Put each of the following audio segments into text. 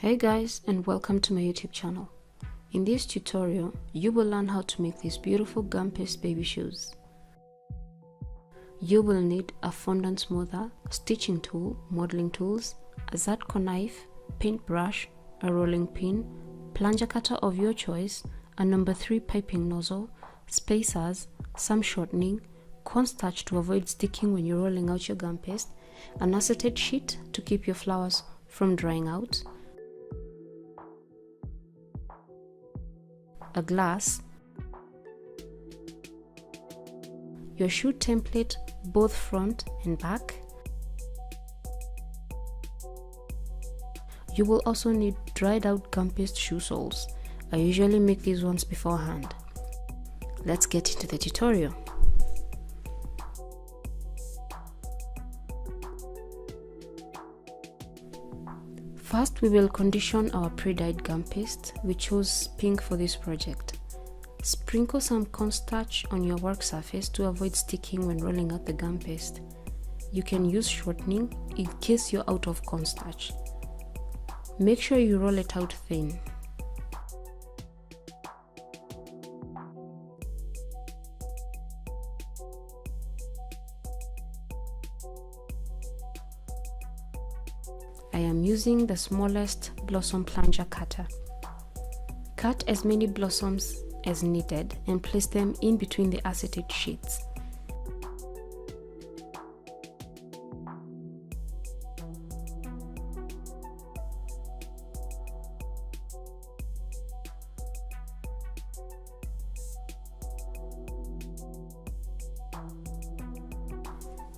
Hey guys, and welcome to my YouTube channel. In this tutorial, you will learn how to make these beautiful gumpaste baby shoes. You will need a fondant smoother, stitching tool, modeling tools, a Zatco knife, paintbrush, a rolling pin, plunger cutter of your choice, a number 3 piping nozzle, spacers, some shortening, cornstarch to avoid sticking when you're rolling out your gumpaste, an acetate sheet to keep your flowers from drying out, a glass, your shoe template both front and back. You will also need dried out gumpaste shoe soles. I usually make these ones beforehand. Let's get into the tutorial. First, we will condition our pre-dyed gumpaste. We chose pink for this project. Sprinkle some cornstarch on your work surface to avoid sticking when rolling out the gumpaste. You can use shortening in case you're out of cornstarch. Make sure you roll it out thin. I am using the smallest blossom plunger cutter. Cut as many blossoms as needed and place them in between the acetate sheets.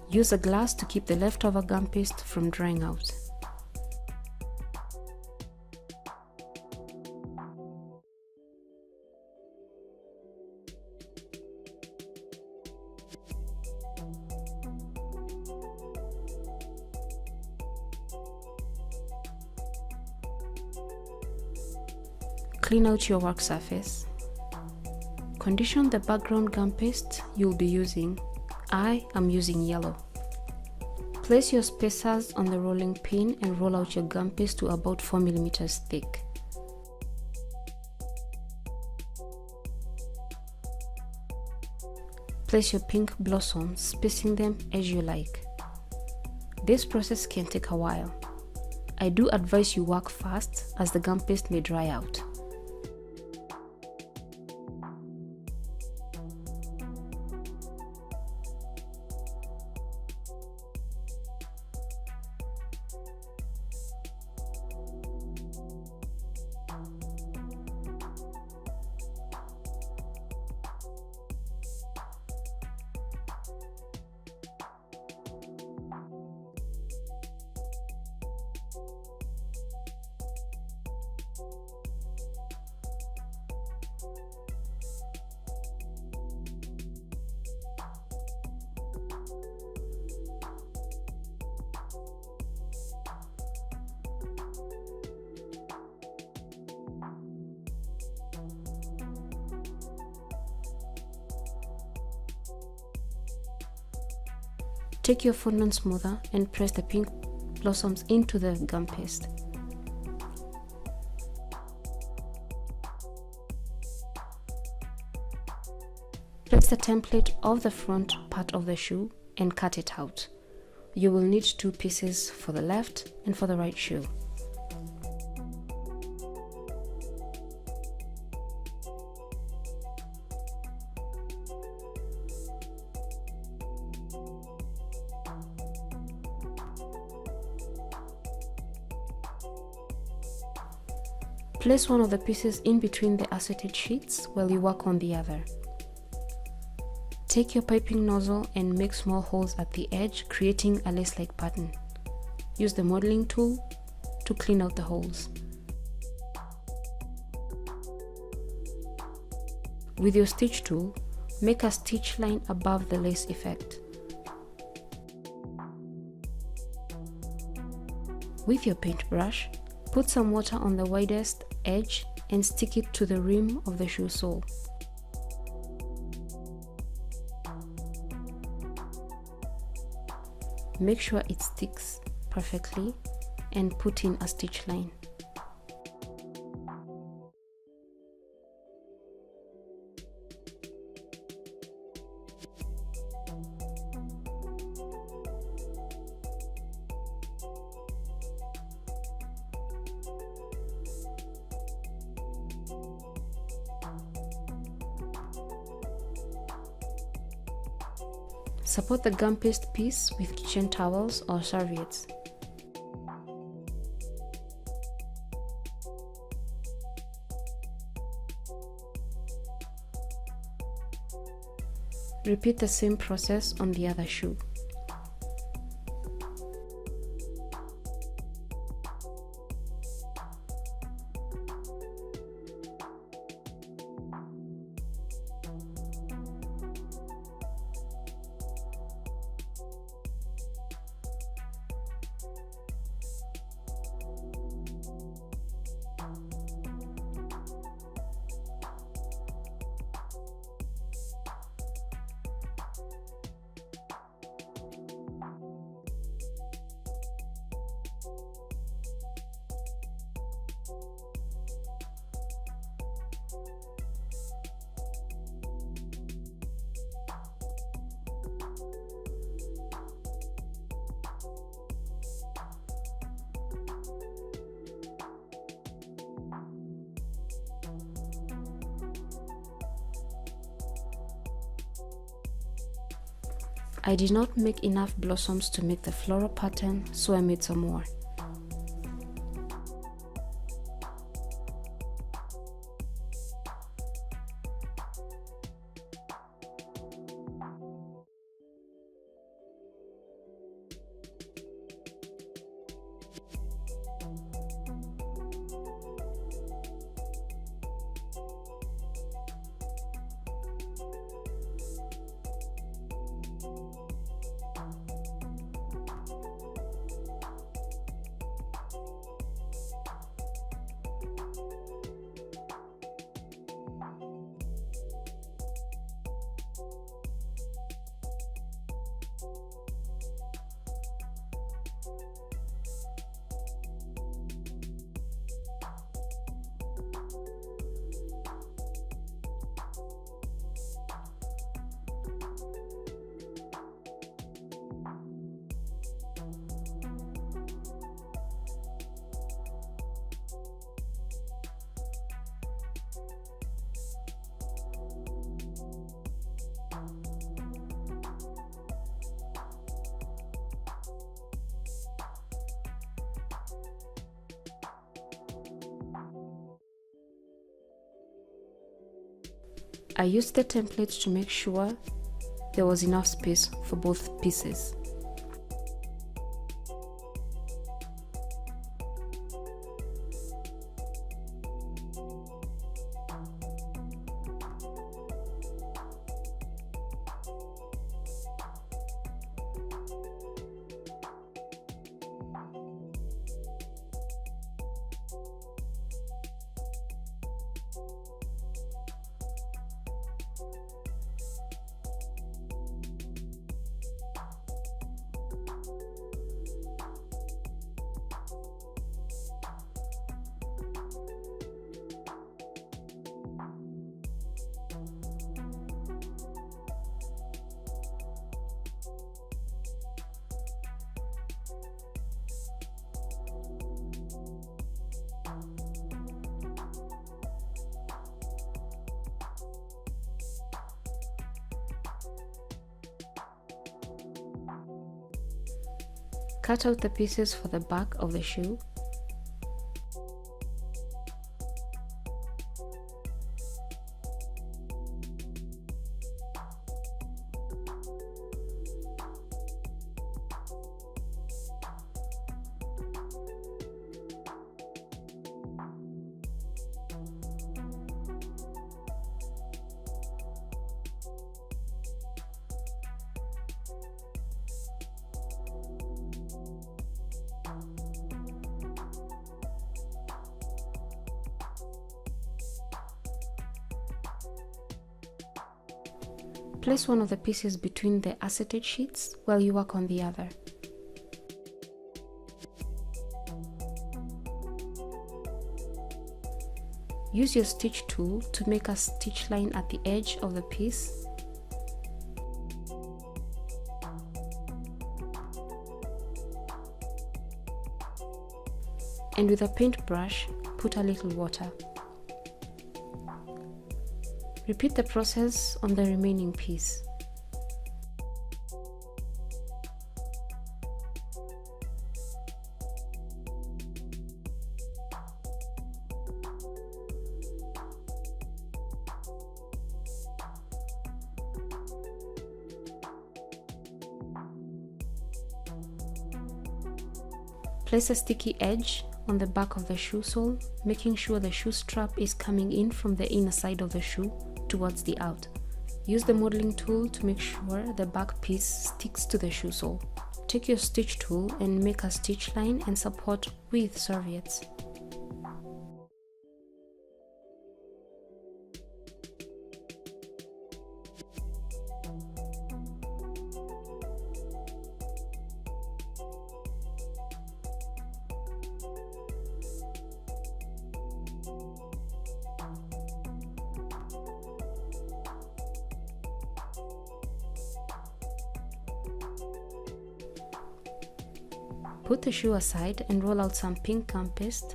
Use a glass to keep the leftover gumpaste from drying out. Clean out your work surface. Condition the background gumpaste you'll be using. I am using yellow. Place your spacers on the rolling pin and roll out your gumpaste to about 4 mm thick. Place your pink blossoms, spacing them as you like. This process can take a while. I do advise you work fast as the gumpaste may dry out. Take your fondant smoother and press the pink blossoms into the gumpaste. Place the template of the front part of the shoe and cut it out. You will need 2 pieces for the left and for the right shoe. Place one of the pieces in between the acetate sheets while you work on the other. Take your piping nozzle and make small holes at the edge, creating a lace-like pattern. Use the modeling tool to clean out the holes. With your stitch tool, make a stitch line above the lace effect. With your paintbrush, put some water on the widest edge and stick it to the rim of the shoe sole. Make sure it sticks perfectly and put in a stitch line. Support the gum paste piece with kitchen towels or serviettes. Repeat the same process on the other shoe. I did not make enough blossoms to make the floral pattern, so I made some more. I used the template to make sure there was enough space for both pieces. Cut out the pieces for the back of the shoe. Place one of the pieces between the acetate sheets while you work on the other. Use your stitch tool to make a stitch line at the edge of the piece. And with a paintbrush, put a little water. Repeat the process on the remaining piece. Place a sticky edge on the back of the shoe sole, making sure the shoe strap is coming in from the inner side of the shoe towards the out. Use the modeling tool to make sure the back piece sticks to the shoe sole. Take your stitch tool and make a stitch line and support with serviettes. Put the shoe aside and roll out some pink gumpaste.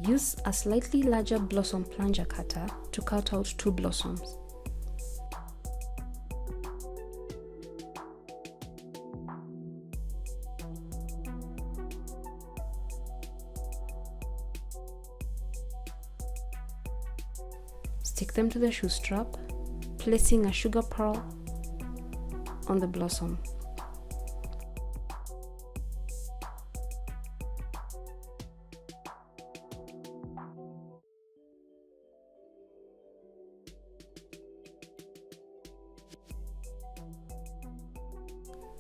Use a slightly larger blossom plunger cutter to cut out 2 blossoms. Stick them to the shoe strap, placing a sugar pearl on the blossom.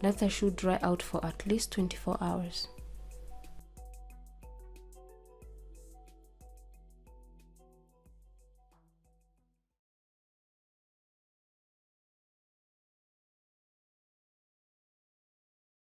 Let the shoe dry out for at least 24 hours.